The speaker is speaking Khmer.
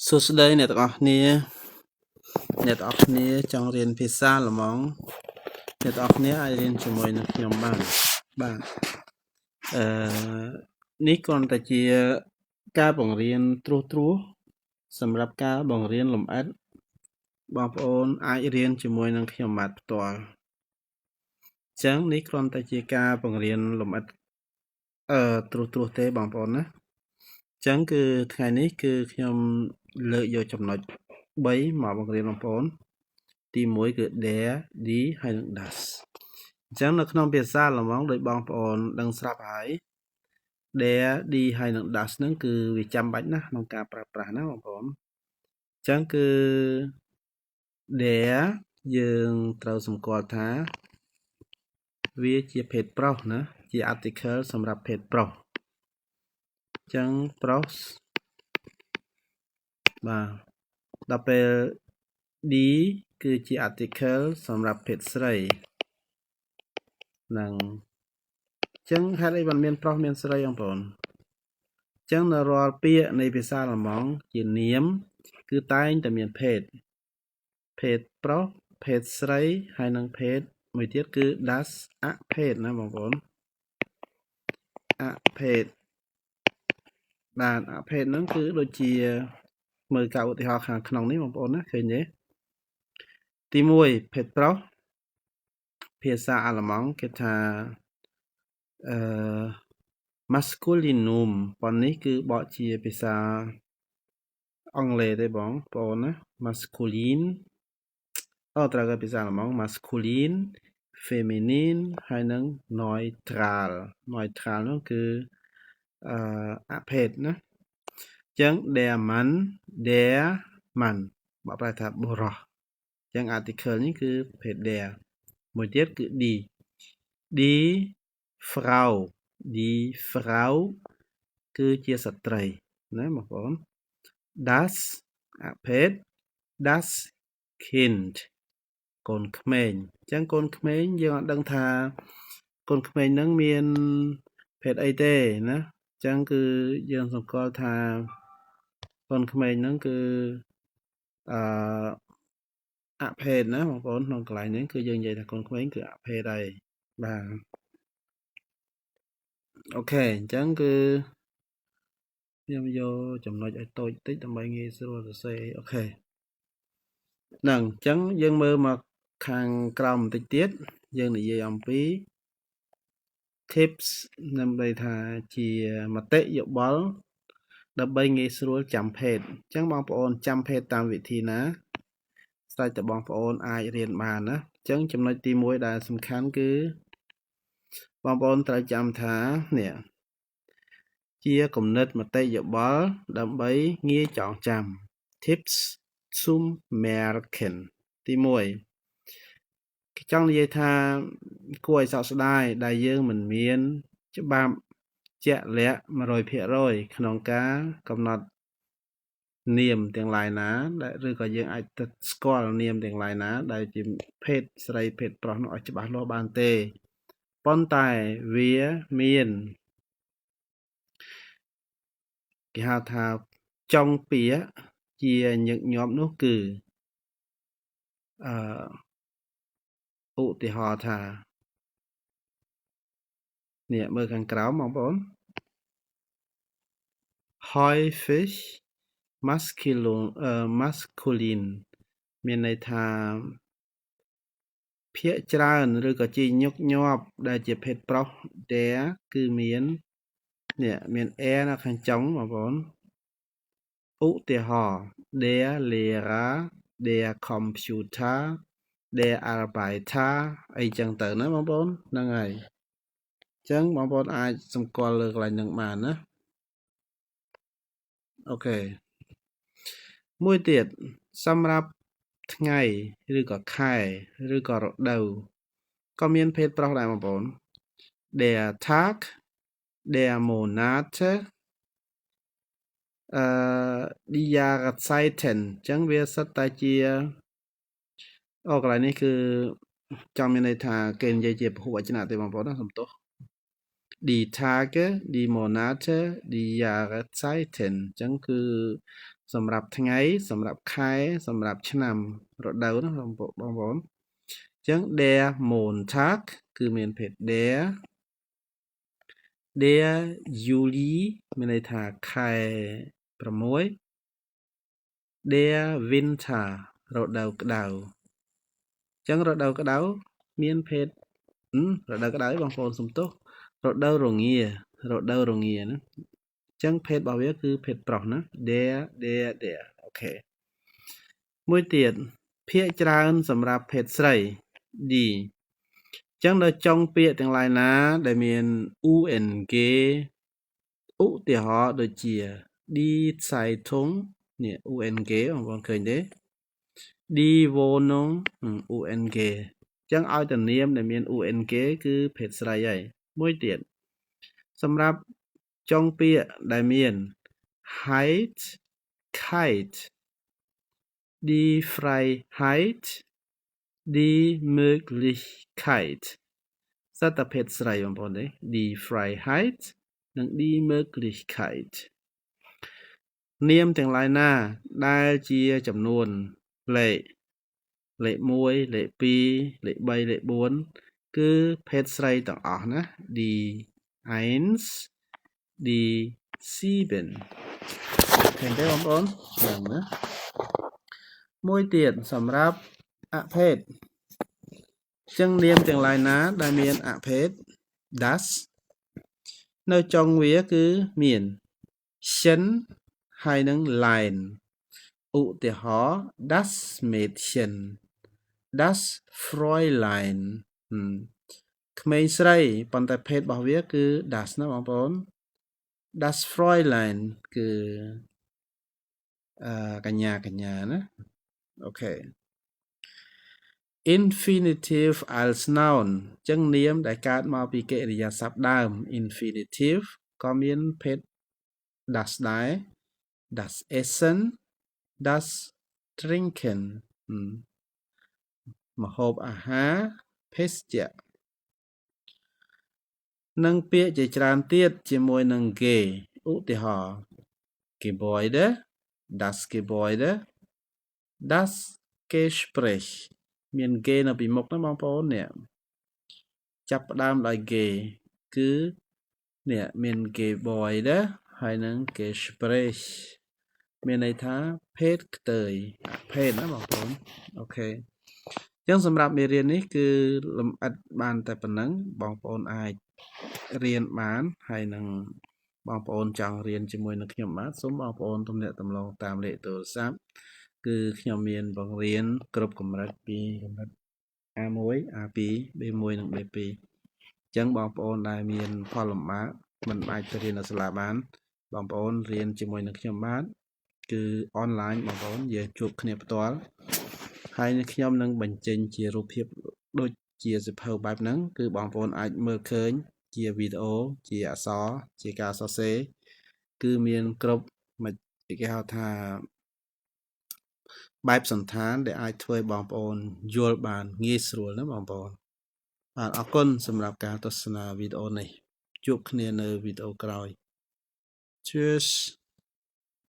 សួស្តីអ្នកទាំងអស់គ្នាចង់រៀនភាសាល្មងអ្នកទាំងអស់គ្នាអាចរៀនជាមួយនឹងខ្ញុំបានបាទនេះគ្រាន់តែជាការបង្រៀនត្រួសសម្រាប់ការបង្រៀនលម្អិតបងប្អូនអាចរៀនជាមួយនឹងខ្ញុំបាទផ្ទាល់អញ្ចឹងនេះគ្រាន់តែជាការបង្រៀនលម្អិតត្រួសទេបងប្អូនណាអញ្ចឹងគឺថ្ងៃនេះគឺខ្ញុំលើកយកចំណុច3មកបង្រៀនបងប្អូនទី1គឺ there die ហើយនិង das អញ្ចឹងនៅក្នុងភាសាអាល្លឺម៉ង់ដោយបងប្អូនដឹងស្រាប់ហើយ there die ហើយនិង das ហ្នឹងគឺវាចាំបាច់ណាស់ក្នុងការប្រើប្រាស់ណាបងប្អូនអញ្ចឹងគឺ there យើងត្រូវសម្គាល់ថាវាជាភេទប្រុសណាជា article សម្រាប់ភេទប្រុសអញ្ចឹងប្រុសបាទដល់ពេល die គឺជា article សម្រាប់ភេទស្រីនឹងអញ្ចឹងហេតុអីបានមានប្រុសមានស្រីបងប្អូនអញ្ចឹងនៅរាល់ពាក្យនៃភាសាអាល្លឺម៉ង់ជានាមគឺតែងតែមានភេទប្រុសភេទស្រីហើយនិងភេទមួយទៀតគឺ das អភេទណាបងប្អូនអភេទបាទអភេទហ្នឹងគឺដូចជាមើលការឧទាហរណ៍ខាងក្នុងនេះបងប្អូនណាឃើញទេទី1ភេទប្រុសភាសាអាល្លឺម៉ង់គេថាmasculinum ប៉ុននេះគឺបកជាភាសាអង់គ្លេសទេបងប្អូនណា masculine ត្រូវគេភាសាអាល្លឺម៉ង់ masculine feminine ហើយនិង neutral នោះគឺអភេទណាអញ្ចឹង der Mann បកប្រែថាបុរសអញ្ចឹង article នេះគឺភេទ der មួយទៀតគឺ die Frau គឺជាស្ត្រីណាបងប្អូន das អភេទ das Kind កូនក្មេងអញ្ចឹងកូនក្មេងយើងអត់ដឹងថាកូនក្មេងហ្នឹងមានភេទអីទេណាអញ្ចឹងគឺយើងសម្គាល់ថាកូនក្មេងហ្នឹងគឺអភេទណាបងប្អូនក្នុងកន្លែងនេះគឺយើងនិយាយថាកូនក្មេងគឺអភេទហើយបាទអូខេអញ្ចឹងគឺខ្ញុំយកចំណុចឲ្យតូចតិចដើម្បីងាយស្រួលសរសេរអូខេហ្នឹងអញ្ចឹងយើងមើលមកខាងក្រោមបន្តិចទៀតយើងនិយាយអំពី tips ដើម្បីថាជាមតិយោបល់ដើម្បីងាយស្រួលចាំភេទអញ្ចឹងបងប្អូនចាំភេទតាមវិធីណាស្រេចតែបងប្អូនអាចរៀនបានណាអញ្ចឹងចំណុចទី1ដែលសំខាន់គឺបងប្អូនត្រូវចាំថានេះជាគំនិតមតិយោបល់ដើម្បីងាយចងចាំ tips zum merken ទី1គេចង់និយាយថាគួរឲ្យសោកស្ដាយដែលយើងមិនមានច្បាប់ជាក់លាក់ 100% ក្នុងការកំណត់នាមទាំងឡាយណាឬក៏យើងអាចទៅស្គាល់នាមទាំងឡាយណាដែលជាភេទស្រីភេទប្រុសនោះឲ្យច្បាស់លាស់បានទេប៉ុន្តែវាមានគេហៅថាចុងពាក្យជាញឹកញាប់នោះគឺឧទាហរណ៍ថានេះមើលខាងក្រោមបងប្អូន häufig masculine មានន័យថាភាគច្រើនឬក៏ជាញឹកញាប់ដែលជាភេទប្រុស der គឺមាននេះមាន air នៅខាងចុងបងប្អូនឧទាហរណ៍ der Lehrer der Computer der Arbeiter អីចឹងទៅណាបងប្អូនហ្នឹងហើយអញ្ចឹងបងប្អូនអាចសម្គាល់លើកន្លែងហ្នឹងបានណាអូខេមួយទៀតសម្រាប់ថ្ងៃឬក៏ខែឬក៏រដូវក៏មានភេទប្រុសដែរបងប្អូន der Tag der Monate die Jahreszeiten អញ្ចឹងវាសិតតែជាកន្លែងនេះគឺចង់មានន័យថាគេនិយាយជាពហុវចនៈទេបងប្អូនណាសំទោស die Tage die Monate die Jahreszeiten ចឹងគឺសម្រាប់ថ្ងៃសម្រាប់ខែសម្រាប់ឆ្នាំរដូវណាបងប្អូនចឹង der Montag គឺមានភេទ der Juli មានន័យថាខែ6 der Winter រដូវក្តៅចឹងរដូវក្តៅមានភេទរដូវក្តៅបងប្អូនសុំទោសរដូវរងាណាចឹងភេទរបស់វាគឺភេទប្រុសណា der អូខេមួយទៀតភាគច្រើនសម្រាប់ភេទស្រី die ចឹងនៅចុងពាក្យទាំងឡាយណាដែលមាន ung ឧទាហរណ៍ដូចជា die Zeitung នេះ ung បងប្អូនឃើញទេ die Wohnung ung ចឹងឲ្យតែនាមដែលមាន ung គឺភេទស្រីហើយមួយទៀតសម្រាប់ចុងពាក្យដែលមាន Heit die Freiheit die Möglichkeit សត្វតែភេទស្រីបងប្អូនទេ die Freiheit និង die Möglichkeit នាមទាំងឡាយណាដែលជាចំនួនលេខ1លេខ2លេខ3លេខ4គឺភេទស្រីទាំងអស់ណា die 1 die 7ឃើញទេបងប្អូនហ្នឹងណាមួយទៀតសម្រាប់អភេទចឹងនាមទាំងឡាយណាដែលមានអភេទ das នៅចុងវាគឺមាន chen ហើយនឹង line ឧទាហរណ៍ das Mädchen das Fräulein ក្មេងស្រីប៉ុន្តែភេទរបស់វាគឺ das ណាបងប្អូន das Fräulein គឺកញ្ញាណាអូខេ infinitive als noun ចឹងនាមដែលកើតមកពីកិរិយាសព្ទដើម infinitive ក៏មានភេទ das ដែរ das Essen das Trinken ម្ហូបអាហារភេសជ្ជៈនិងពាក្យជាច្រើនទៀតជាមួយនឹង ge ឧទាហរណ៍ Gebäude das Gebäude das Gespräch មាន ge នៅពីមុខណាបងប្អូននេះចាប់ផ្ដើមដោយ ge គឺនេះមាន Gebäude ហើយនឹង Gespräch មានន័យថាភេទខ្ទើយភេទណាបងប្អូនអូខេចឹងសម្រាប់មេរៀននេះគឺលម្អិតបានតែប៉ុណ្ណឹងបងប្អូនអាចរៀនបានហើយនឹងបងប្អូនចង់រៀនជាមួយនឹងខ្ញុំបាទសូមបងប្អូនទំនាក់ទំនងតាមលេខទូរស័ព្ទគឺខ្ញុំមានបង្រៀនគ្រប់កម្រិតពីកម្រិត A1 A2 B1 និង B2 ចឹងបងប្អូនដែលមានផលលំបាកមិនអាចទៅរៀននៅសាលាបានបងប្អូនរៀនជាមួយនឹងខ្ញុំបានគឺអនឡាញបងប្អូនយើងជួបគ្នាផ្ទាល់ហើយខ្ញុំនឹងបញ្ចេញជារូបភាពដូចជាសៀវភៅបែបហ្នឹងគឺបងប្អូនអាចមើលឃើញជាវីដេអូជាអក្សរជាការសរសេរគឺមានគ្រប់គេហៅថាបែបសន្តានដែលអាចធ្វើឲ្យបងប្អូនយល់បានងាយស្រួលណាបងប្អូនបាទអរគុណសម្រាប់ការទស្សនាវីដេអូនេះជួបគ្នានៅវីដេអូក្រោយ Cheers